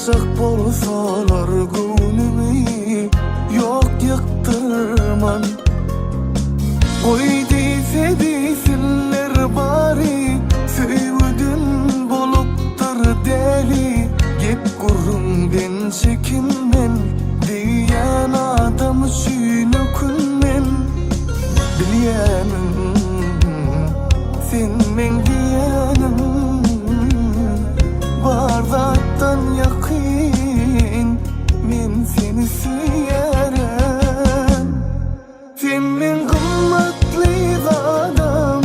Yıkacak bolsalar gönlümü, yok yıktırman. Koy deyse deysinler bari, sevdin boluptur deli. Gep kurun ben çekinmen, diyen adam üçün ökünmen. Bilyenim sen men diyenim, bardaktan yakın men seni süyerim. Sen men kımmatlı adam,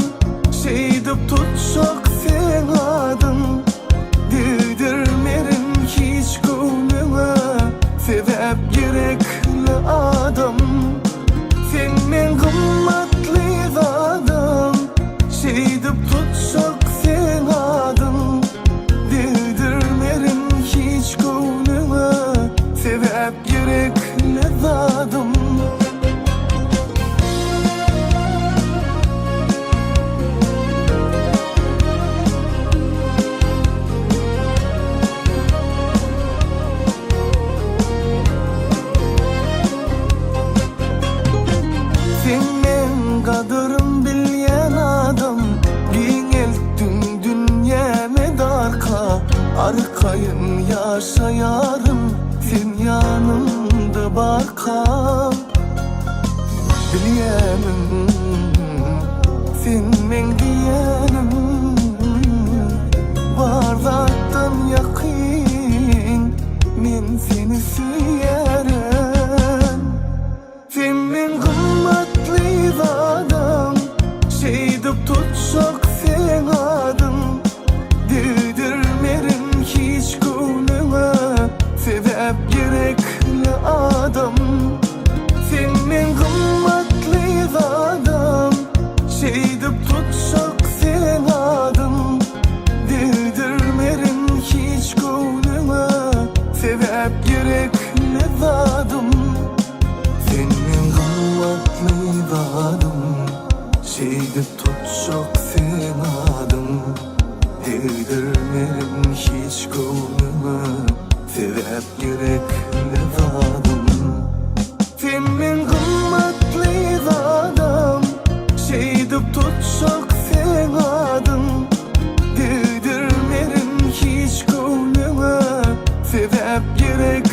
şeydip tutsak sen adım. Değdirmerim hiç gönlüme, sebep gerekli adam. Sen men kımmatlı adam, şeydip tutsak sen adım. Değdirmerim hiç gönlüme, sebep gerekli adam. Kadırım bilyen adam, giğelttin dünyame darka. Arkayın yaşayarım, sen yanımda barka. Bilyenim sen men diyenim, bardaktan yakın men seni süyerim. Sen men kımmatlı adam, şeydip tutsak sen adım. Değdirmerim hiç gönlüme, sebep gerekli adam. Sen men kımmatlı adam, şeydip tutsak sen adım. Değdirmerim hiç gönlüme, sebep gerekli adam. Sen men kımmatlı adam, şeydip tutsak sen adım. Değdirmerim hiç gönlüme, sebep gerekli adam. Sen men kımmatlı adam, şeydip tutsak sen adım. Değdirmerim hiç gönlüme, sebep gerekli